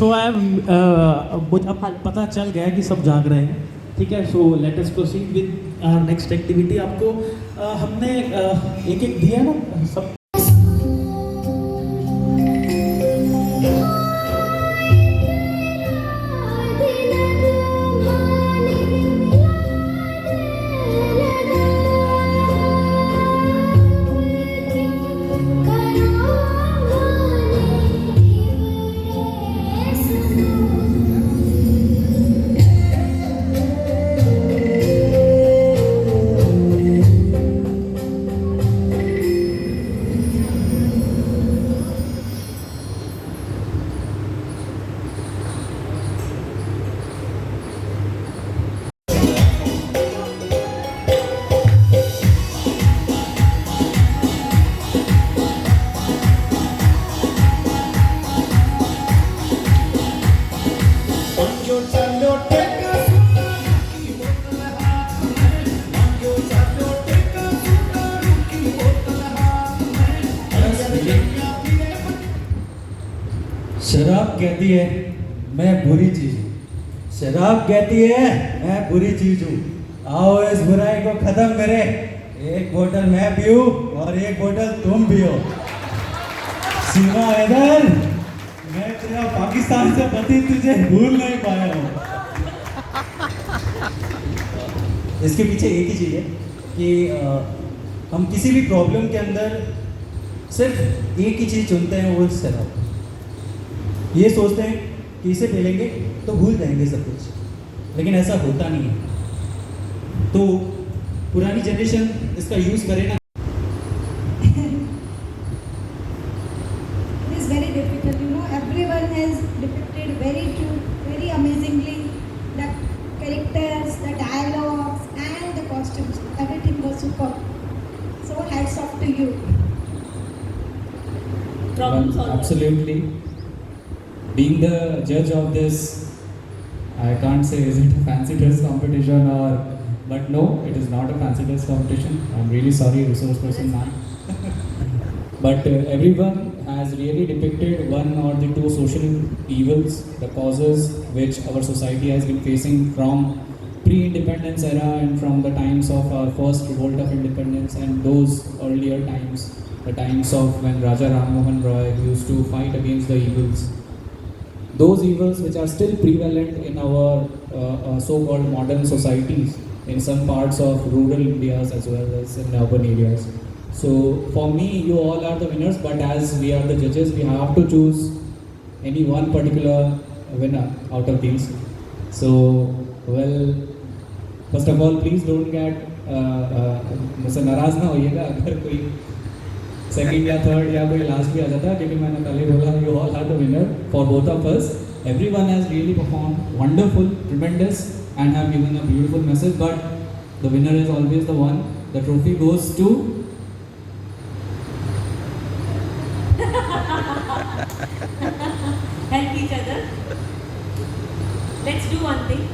सो आई अब पता चल गया कि सब जाग रहे हैं, ठीक है। So let us proceed with our next activity. आपको हमने एक एक दिया ना सब। शराब कहती है मैं बुरी चीज हूँ, शराब कहती है मैं बुरी चीज हूँ। आओ इस बुराई को खत्म करें, एक बोतल मैं पीऊँ और एक बोतल तुम पियो। सीमा इधर, मैं तेरा पाकिस्तान से पति तुझे भूल नहीं पाया हूँ। इसके पीछे एक ही चीज़ है कि हम किसी भी प्रॉब्लम के अंदर सिर्फ एक ही चीज़ चुनते हैं, वो शराब। ये सोचते हैं कि इसे पी लेंगे तो भूल जाएंगे सब कुछ, लेकिन ऐसा होता नहीं है। तो पुरानी जनरेशन इसका यूज़ करे ना। It is very difficult, you know. Everyone has depicted very true, very amazingly the characters, the dialogues, and the costumes. Everything was superb. So hats off to you. Problem solver. Absolutely. Being the judge of this, I can't say is it a fancy dress competition or, but no, it is not a fancy dress competition. I'm really sorry, resource person man. But everyone has really depicted one or the two social evils, the causes which our society has been facing from pre-independence era and from the times of our first revolt of independence and those earlier times, the times of when Raja Ram Mohan Roy used to fight against the evils. Those evils which are still prevalent in our so-called modern societies in some parts of rural India as well as in urban areas. So for me, you all are the winners, but as we are the judges, we have to choose any one particular winner out of these. So, well, first of all, please don't get मुझसे नाराज ना होइएगा अगर कोई second या third या कोई last भी आ जाता है, क्योंकि मैंने पहले बोला you all are the winner for both of us. Everyone has really performed wonderful, tremendous, and have given a beautiful message. But the winner is always the one. The trophy goes to. Help each other. Let's do one thing.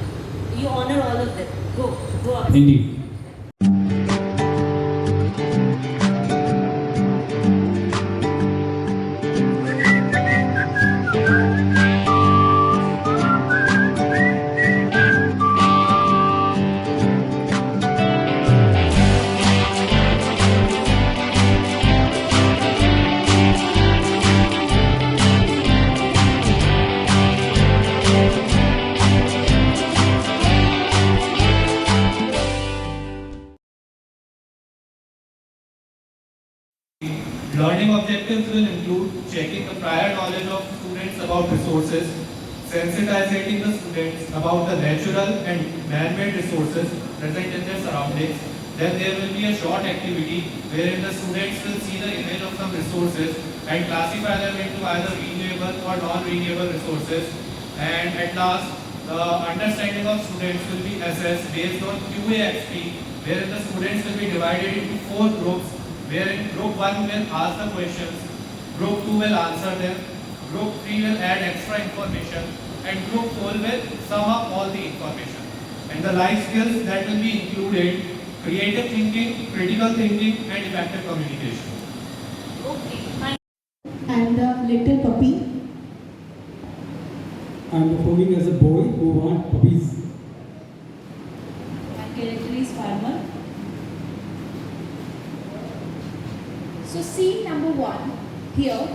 You honor all of them. Go up. Indeed. Learning objectives will include checking the prior knowledge of students about resources, sensitizing the students about the natural and man-made resources present in their surroundings. Then there will be a short activity wherein the students will see the image of some resources and classify them into either renewable or non-renewable resources. And at last, the understanding of students will be assessed based on QAXP, wherein the students will be divided into 4 groups, wherein group 1 will ask the questions, group 2 will answer them, group 3 will add extra information, and group 4 will sum up all the information. And the life skills that will be included: creative thinking, critical thinking, and effective communication. Okay, fine. And the little puppy. I am performing as a boy who want puppies. My character is farmer. So scene number 1 here,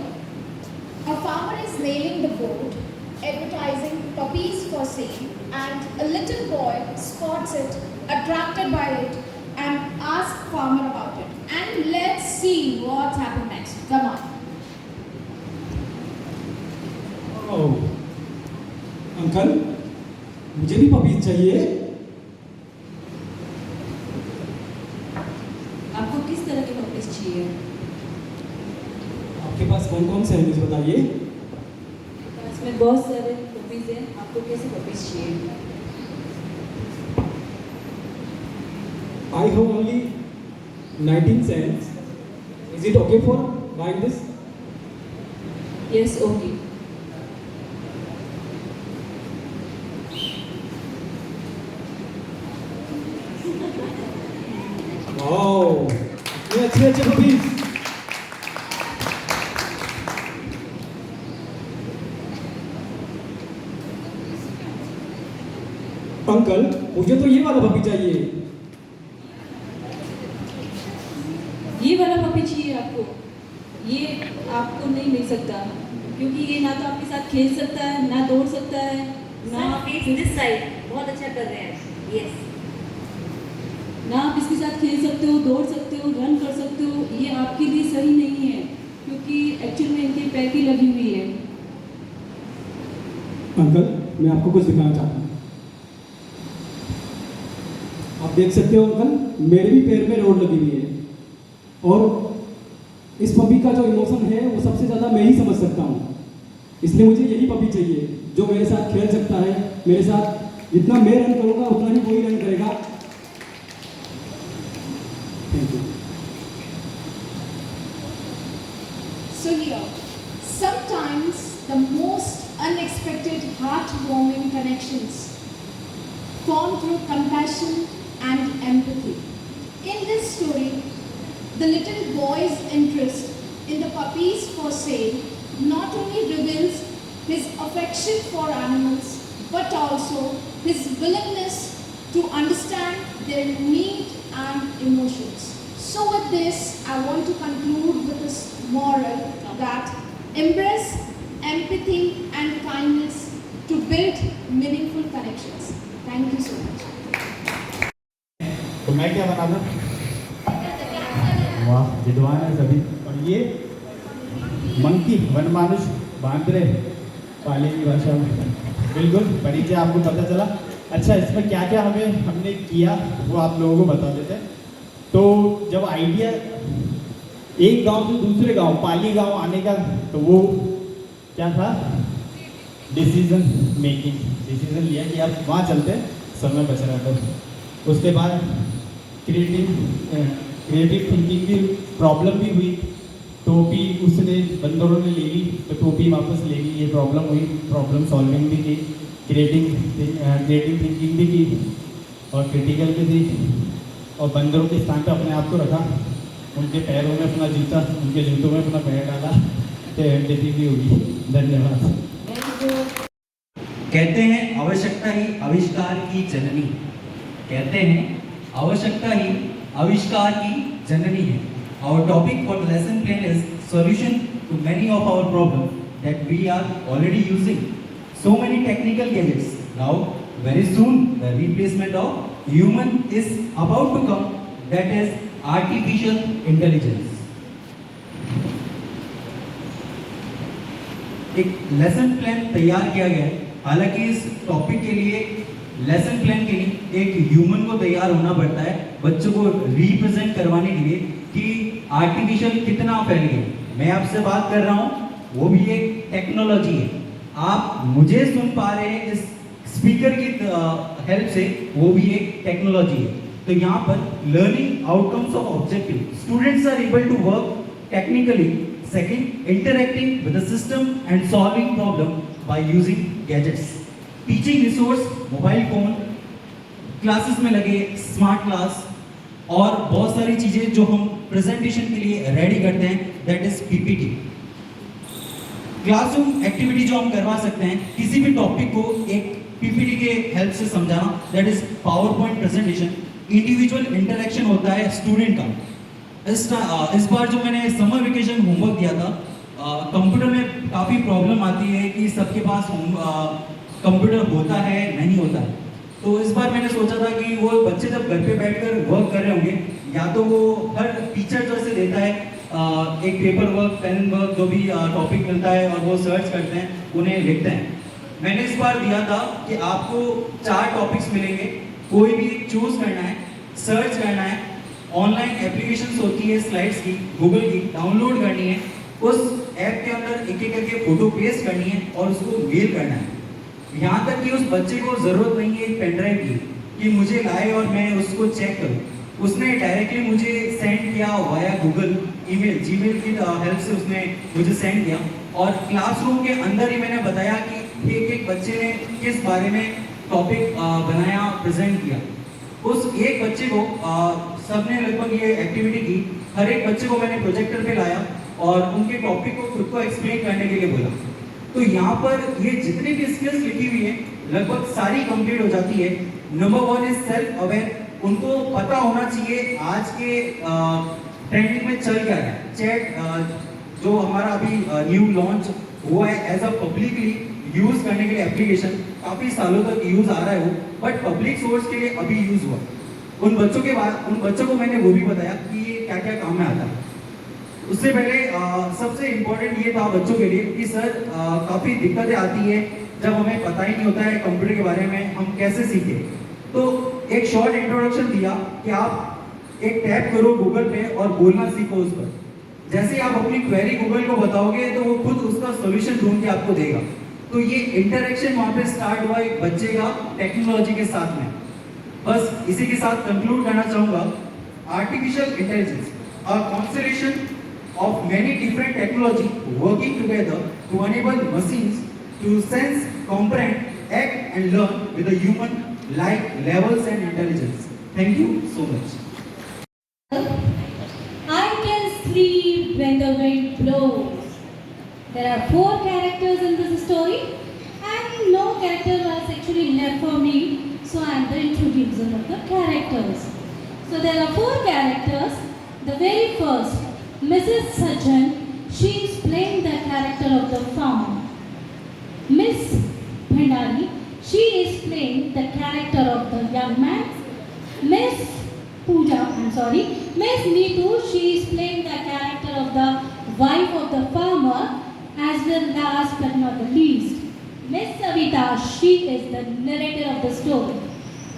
a farmer is nailing the board, advertising puppies for sale, and a little boy spots it, attracted by it, and asks farmer about it. And let's see what happened next. Come on. Oh, uncle, मुझे भी puppies चाहिए। आपको किस तरह के puppies चाहिए? आपके पास कौन कौन से हैं मुझे बताइए। इसमें बहुत सारे पपीज हैं, आपको कैसे पपीज चाहिए? I have only 19 cents. Is it okay for buying this? Yes, okay. Wow, ये अच्छे अच्छे पपीज। अंकल, मुझे तो ये वाला पपी चाहिए। ये वाला पपी चाहिए आपको? ये आपको नहीं मिल सकता, क्योंकि ये ना तो आपके साथ खेल सकता है, ना दौड़ सकता है, ना Sir, face this side. बहुत अच्छा कर रहे हैं. Yes. ना आप इसके साथ खेल सकते हो, दौड़ सकते हो, रन कर सकते हो। ये आपके लिए सही नहीं है, क्योंकि एक्चुअल में इनकी पैकी लगी हुई है। अंकल, मैं आपको कुछ दिखाना चाहता हूँ। आप देख सकते हो अंकल, मेरे भी पैर में रोड लगी हुई है, और इस पपी का जो इमोशन है वो सबसे ज़्यादा मैं ही समझ सकता हूँ। इसलिए मुझे यही पपी चाहिए जो मेरे साथ खेल सकता है, मेरे साथ जितना मैं रन करूँगा उतना ही वही रन करेगा। Thank you. So here, sometimes the most unexpected heartwarming connections form through compassion and empathy. In this story, the little boy's interest in the puppies for sale not only reveals his affection for animals, but also his willingness to understand their need and emotions. So with this, I want to conclude with this moral that embrace empathy and kindness to build meaningful connections. Thank you so much. तो मैं क्या बना दूँ? वाह, विद्वान है सभी। और ये मंकी, वनमानुष, बांदरे, पाली की भाषा में बिल्कुल परिचय आपको पता चला। अच्छा, इसमें क्या क्या हमने किया वो आप लोगों को बता देते हैं। तो जब आइडिया एक गांव से दूसरे गांव, पाली गांव आने का, तो वो क्या था? Decision making. डिसीजन लिया कि आप वहाँ चलते हैं, समय बच रहा था। उसके बाद क्रिएटिव थिंकिंग की प्रॉब्लम भी हुई, टोपी उसने बंदरों ने ले ली, तो टोपी वापस ले ली, ये प्रॉब्लम हुई। प्रॉब्लम सॉल्विंग भी की, क्रिएटिव थिंकिंग भी की, और क्रिटिकल भी थी, और बंदरों के स्थान पर अपने आप को रखा, उनके पैरों में अपना जूता, उनके जूतों में अपना पैर डाला, तो एम्पैथी भी हुई। धन्यवाद। कहते हैं आवश्यकता ही आविष्कार की जननी। कहते हैं आवश्यकता ही आविष्कार की जननी है। Our topic for the lesson plan is solution to many of our problems that we are already using. So many technical gadgets. Now, very soon, the replacement of human is about to come. That is artificial intelligence. एक lesson plan तैयार किया गया है। हालांकि इस topic के लिए, lesson plan के लिए एक ह्यूमन को तैयार होना पड़ता है, बच्चों को रिप्रेजेंट करवाने के लिए कि आर्टिफिशियल कितना फैल गया। मैं आपसे बात कर रहा हूँ, वो भी एक टेक्नोलॉजी है। आप मुझे सुन पा रहे हैं इस स्पीकर की हेल्प से, वो भी एक टेक्नोलॉजी है। तो यहाँ पर learning outcomes of objective, students are able to work technically. Second, interacting with the system and solving problem by using gadgets. Teaching resource, mobile phone, classes में लगे स्मार्ट क्लास, और बहुत सारी चीजें जो हम प्रेजेंटेशन के लिए रेडी करते हैं, that is PPT. Classroom activity जो हम करवा सकते हैं, किसी भी टॉपिक को एक पीपीटी के हेल्प से समझाना, that is power point presentation. Individual interaction होता है स्टूडेंट का। इस बार जो मैंने समर वेकेशन होमवर्क दिया था, कंप्यूटर में काफ़ी प्रॉब्लम आती है कि सबके पास कंप्यूटर होता है नहीं होता है। तो इस बार मैंने सोचा था कि वो बच्चे जब घर पे बैठकर वर्क कर रहे होंगे, या तो वो हर टीचर जैसे देता है एक पेपर वर्क, पेन वर्क, जो भी टॉपिक मिलता है और वो सर्च करते हैं, उन्हें लिखते हैं। मैंने इस बार दिया था कि आपको 4 टॉपिक्स मिलेंगे, कोई भी चूज करना है, सर्च करना है, ऑनलाइन एप्लीकेशंस होती है स्लाइड्स की, गूगल की, डाउनलोड करनी है, उस ऐप के अंदर एक एक करके फोटो पेस्ट करनी है और उसको मेल करना है। यहाँ तक कि उस बच्चे को ज़रूरत नहीं है एक पेन ड्राइव की कि मुझे लाए और मैं उसको चेक करूँ। उसने डायरेक्टली मुझे सेंड किया वाया गूगल ईमेल, जीमेल की हेल्प से उसने मुझे सेंड किया, और क्लासरूम के अंदर ही मैंने बताया कि एक एक बच्चे ने किस बारे में टॉपिक बनाया, प्रेजेंट किया। उस एक बच्चे को सबने लगभग ये एक्टिविटी की, हर एक बच्चे को मैंने प्रोजेक्टर पे लाया और उनके टॉपिक को खुद को एक्सप्लेन करने के लिए बोला। तो यहाँ पर ये जितनी भी स्किल्स लिखी हुई है लगभग सारी कंप्लीट हो जाती है। Number 1 is self aware. उनको पता होना चाहिए आज के ट्रेंडिंग में चल क्या रहा है। चैट जो हमारा अभी न्यू लॉन्च हुआ है एज अ पब्लिकली यूज करने के लिए एप्लीकेशन, काफी सालों तक यूज आ रहा है वो, बट पब्लिक सोर्स के लिए अभी यूज हुआ। उन बच्चों को मैंने वो भी बताया कि ये क्या क्या काम में आता है। उससे पहले सबसे इम्पोर्टेंट ये था बच्चों के लिए कि सर काफ़ी दिक्कतें आती है जब हमें पता ही नहीं होता है कंप्यूटर के बारे में, हम कैसे सीखें। तो एक शॉर्ट इंट्रोडक्शन दिया कि आप एक टैप करो गूगल पे और बोलना सीखो उस पर। जैसे आप अपनी क्वेरी गूगल को बताओगे तो वो खुद उसका सोल्यूशन ढूंढ के आपको देगा। तो ये इंटरेक्शन वहाँ पे स्टार्ट हुआ एक बच्चे का टेक्नोलॉजी के साथ में। बस इसी के साथ कंक्लूड करना चाहूँगा। Artificial intelligence, a constellation of many different technology working together to enable machines to sense, comprehend, act and learn with a human-like levels and intelligence. Thank you so much. I can sleep when the wind blows. There are 4 characters in this story and no character was actually left for me, so I am the introducer of the characters. So there are 4 characters. The very first, Mrs. Sajjan, she is playing the character of the farm. Miss Bhandari, she is playing the character of the young man. Miss Neetu, she is playing the character of the wife of the farmer, as well last but not the least, Miss Savita, she is the narrator of the story.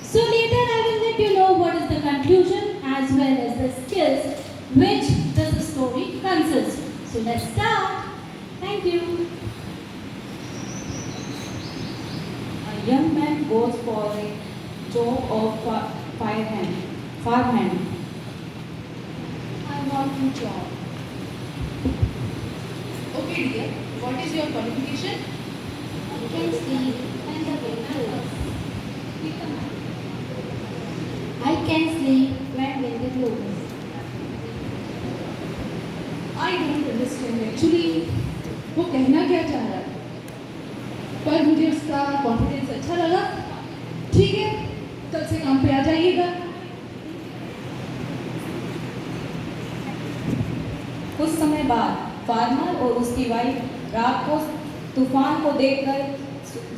So later I will let you know what is the conclusion as well as the skills which this story consists. So let's start. Thank you. A young man goes for a job of farmhand. I want a job. Okay dear, what is your qualification? I can sleep when the wind blows. I can sleep when the wind blows. I don't understand actually वो कहना क्या चाह रहा है, पर मुझे उसका confidence अच्छा लगा। ठीक है, कल से काम पे आ जाइएगा। कुछ समय बाद फार्मर और उसकी वाइफ रात को तूफान को देखकर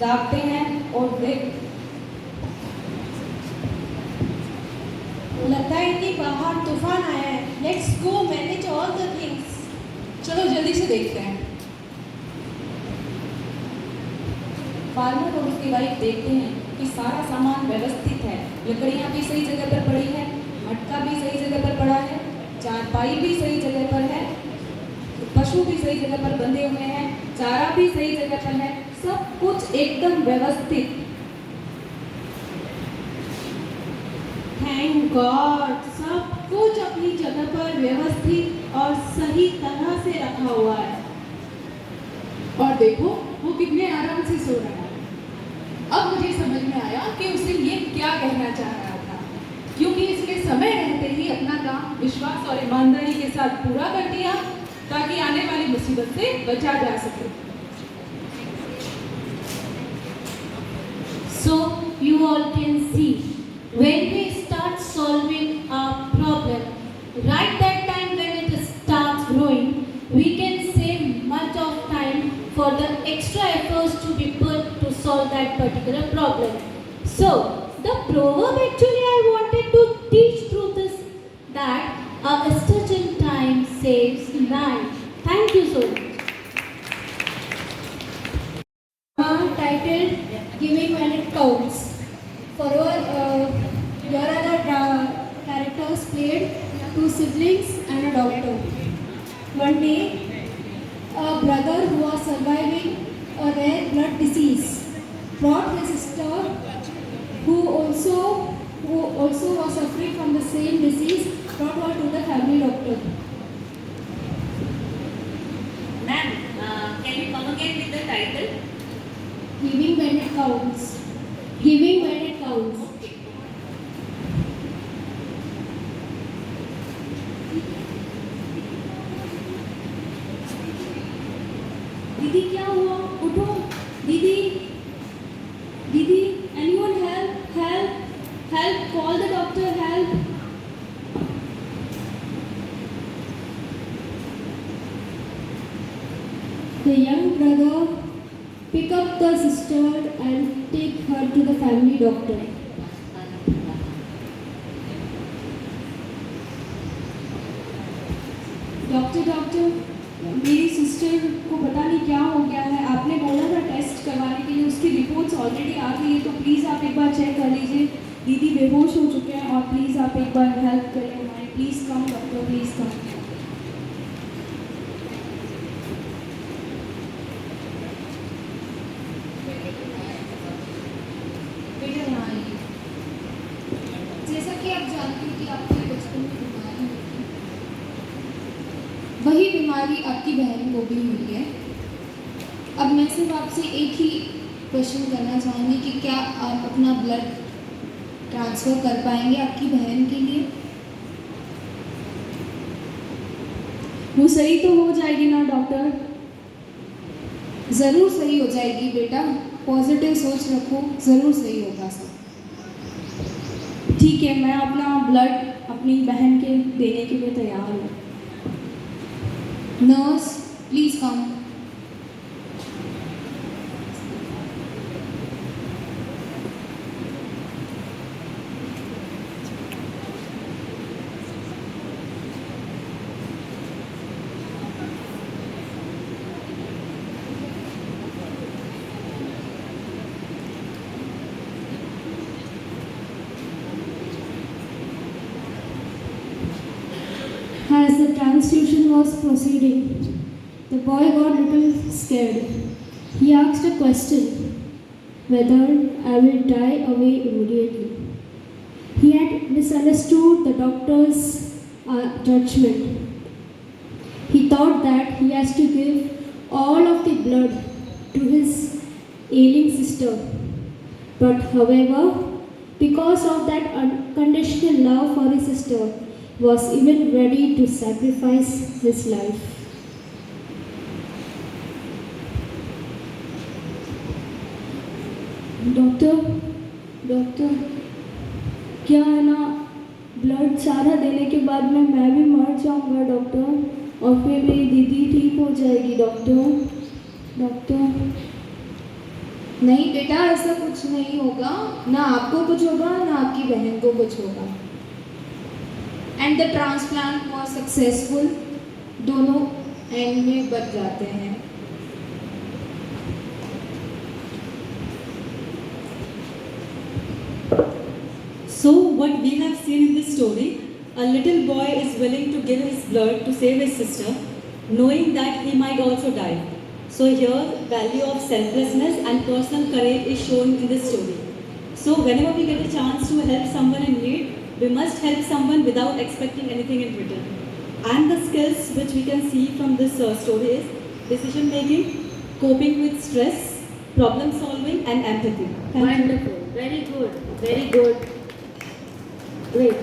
जागते हैं और लगता है कि बाहर तूफान आया है। Let's go manage all the things. चलो जल्दी से देखते हैं। फार्मर और उसकी वाइफ देखते हैं कि सारा सामान व्यवस्थित है, लकड़ियाँ भी सही जगह पर पड़ी है, मटका भी सही जगह पर पड़ा है, चारपाई भी सही जगह पर है, पशु भी सही जगह पर बंधे हुए हैं, चारा भी सही जगह पर है, सब कुछ एकदम व्यवस्थित। थैंक गॉड, सब कुछ अपनी जगह पर व्यवस्थित और सही तरह से रखा हुआ है। और देखो वो कितने आराम से सो रहा है। अब मुझे समझ में आया कि उसे ये क्या कहना चाह रहा था, क्योंकि इसने समय रहते ही अपना काम विश्वास और ईमानदारी के साथ पूरा कर दिया ताकि आने वाली मुसीबत से बचा जा सके। So you all can see, when we start solving our problem, right that time when it starts growing, we can save much of time for the extra efforts to be put to solve that particular problem. So the proverb actually I wanted to teach through this, that a stitch in time saves 9. Thank you so much. Titled Giving When It Counts. For here are the characters played, 2 siblings and a doctor. One day, a brother who was surviving a rare blood disease brought his sister, who also was suffering from the same disease, brought her to the family doctor. Ma'am, can you come again with the title? Giving when it counts. Giving when it counts. दीदी क्या हुआ? उठो दीदी, दीदी, anyone help, help, help, call the doctor, help. The young brother pick up the sister and take her to the family doctor. Doctor, मेरी sister को पता नहीं क्या हो गया है, आपने बोला था टेस्ट करवाने के लिए, उसकी रिपोर्ट्स ऑलरेडी आ गई है, तो प्लीज़ आप एक बार चेक कर लीजिए। दीदी बेहोश हो चुके हैं और प्लीज़ आप एक बार हेल्प करें हमारी। प्लीज़ कम डॉक्टर, प्लीज़ कम। जैसा कि आप जानते हैं कि आपको बचपन में बीमारी हुई थी, वही बीमारी आपकी बहन को भी हुई है। अब मैं सिर्फ आपसे एक ही क्वेश्चन करना चाहूँगी कि क्या आप अपना ब्लड ट्रांसफ़र कर पाएंगे आपकी बहन के लिए? वो सही तो हो जाएगी ना डॉक्टर? ज़रूर सही हो जाएगी बेटा, पॉजिटिव सोच रखो, ज़रूर सही होगा सब। ठीक है, मैं अपना ब्लड अपनी बहन के देने के लिए तैयार हूँ। Nurse please come. As the transfusion was proceeding, the boy got a little scared. He asked a question, whether I will die away immediately. He had misunderstood the doctor's judgment. He thought that he has to give all of the blood to his ailing sister. But however, because of that unconditional love for his sister, was even ready to sacrifice his life. Doctor, क्या है ना, blood सारा देने के बाद में मैं भी मर जाऊंगा डॉक्टर, और फिर मेरी दीदी ठीक हो जाएगी डॉक्टर। नहीं बेटा, ऐसा कुछ नहीं होगा, ना आपको कुछ होगा ना आपकी बहन को कुछ होगा। And the transplant was successful, दोनों एंड में बच जाते हैं। So what we have seen in this story, a little boy is willing to give his blood to save his sister, knowing that he might also die. So here, value of selflessness and personal courage is shown in this story. So whenever we get a chance to help someone in need, we must help someone without expecting anything in return. And the skills which we can see from this story is decision making, coping with stress, problem solving and empathy. Wonderful. Very good. Very good. Great.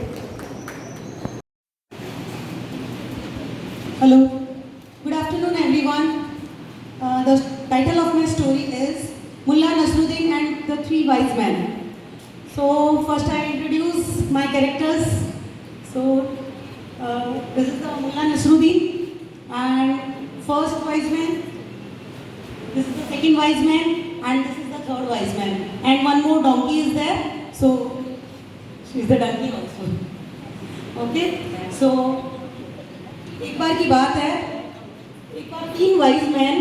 Hello. Good afternoon everyone. The title of my story is Mullah Nasruddin and the Three wise men. So first I introduce my characters. So this is the Mullah Nasruddin and first wise man. This is the second wise man and this is the third wise man. And one more donkey is there. So she is the donkey also. Okay. So एक बार की बात है, एक बार 3 wise man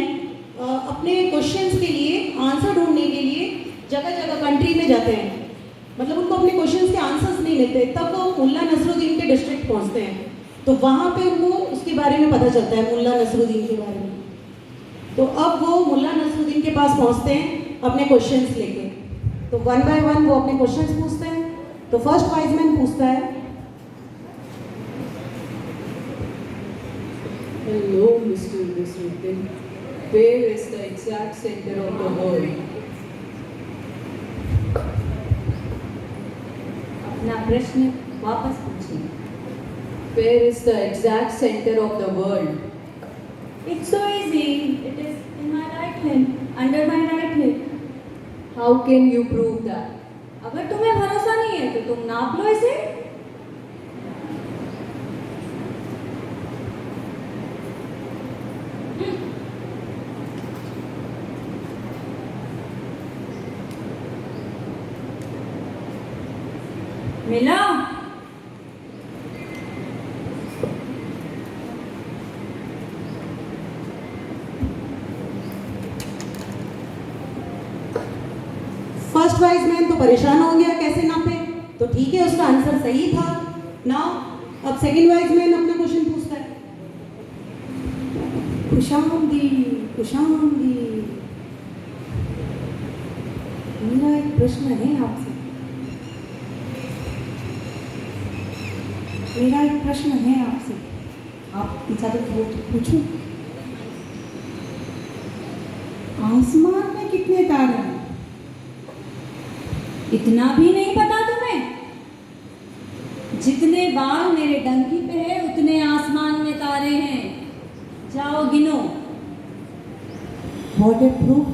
अपने questions के लिए answer ढूंढने के लिए जगह जगह कंट्री में जाते हैं. मतलब उनको अपने क्वेश्चंस के आंसर्स नहीं मिलते, तब वो मुल्ला नसरुद्दीन के डिस्ट्रिक्ट पहुंचते हैं. तो वहाँ पे उनको उसके बारे में पता चलता है, मुल्ला नसरुद्दीन के बारे में. तो अब वो मुल्ला नसरुद्दीन के पास पहुंचते हैं अपने क्वेश्चंस लेके. तो 1 बाय 1 वो अपने क्वेश्चंस पूछते हैं. तो फर्स्ट वाइज मैन पूछता है, Hello, Mr. Nasruddin. Where is the exact center of the world? अपना प्रश्न वापस पूछिए. Where is the exact center of the world? It's so easy. It is in my right hand, under my right hand. How can you prove that? अगर तुम्हें भरोसा नहीं है तो तुम नाप लो इसे. मिला? फर्स्ट वाइज मैन तो परेशान हो गया कैसे नापे. तो ठीक है, उसका आंसर सही था. नाउ अब सेकंड वाइज मैन अपना क्वेश्चन पूछता है, खुशामदी खुशामदी, मेरा एक प्रश्न है आपसे. मेरा एक प्रश्न है आपसे. आप इजाजत हो तो पूछूं? आसमान में कितने तारे हैं? इतना भी नहीं पता तुम्हें? जितने बाल मेरे डंकी पे है उतने आसमान में तारे हैं. जाओ गिनो. Water proof?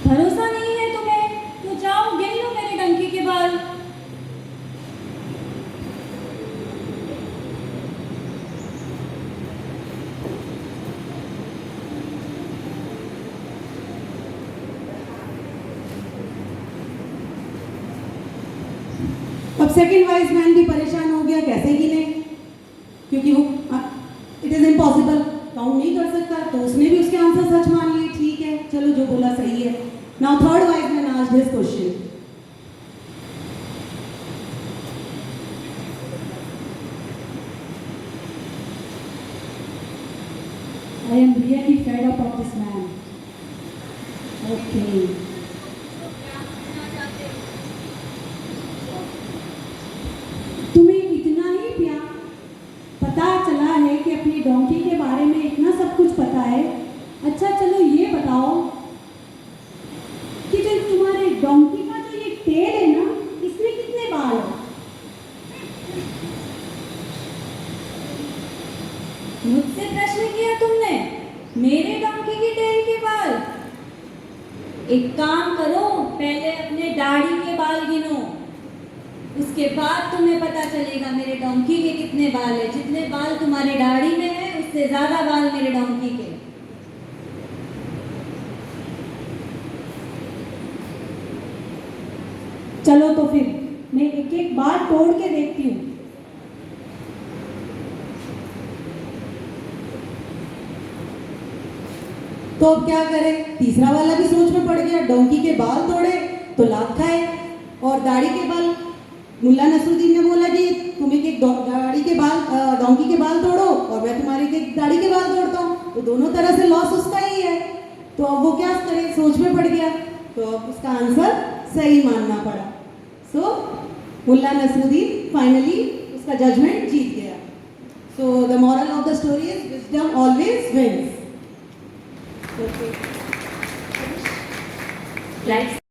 भरोसा नहीं है तुम्हें तो जाओ गिन लो मेरे डंकी के बाल. अब सेकंड वाइज मैन भी परेशान हो गया कैसे गिने, क्योंकि वो इट इज इम्पॉसिबल, काउंट नहीं कर सकता. तो उसने भी उसके आंसर सच मान लिए. ठीक है, चलो जो बोला सही है. Now third wise man asked this question, I am really fed up of this man. Okay. तुम्हें इतना ही प्यार पता चला है कि अपनी डोंकी के बारे में इतना सब कुछ पता है. अच्छा चलो ये बताओ कि जो तुम्हारे डोंकी का जो ये टेल है ना, इसमें कितने बाल है? मुझसे प्रश्न किया तुमने? मेरे डोंकी की टेल के बाल? एक काम करो, पहले अपने दाढ़ी के बाल गिनो. उसके बाद तुम्हें पता चलेगा मेरे डोंकी के कितने बाल है. जितने बाल तुम्हारे दाढ़ी में है उससे ज्यादा बाल मेरे डोंकी के. चलो तो फिर मैं एक एक बाल तोड़ के देखती हूँ. तो अब क्या करे. तीसरा वाला भी सोच में पड़ गया. डोंकी के बाल तोड़े तो लात खाए, और दाढ़ी के बाल. मुल्ला नसरुद्दीन ने बोला कि तुम एक दाढ़ी के बाल डोंकी के बाल तोड़ो और मैं तुम्हारे एक दाढ़ी के बाल तोड़ता हूँ. तो दोनों तरह से लॉस उसका ही है. तो अब वो क्या करे, सोच में पड़ गया. तो अब उसका आंसर सही मानना पड़ा. सो मुल्ला नसरुद्दीन फाइनली उसका जजमेंट जीत गया. So the moral of the story is wisdom always wins. Like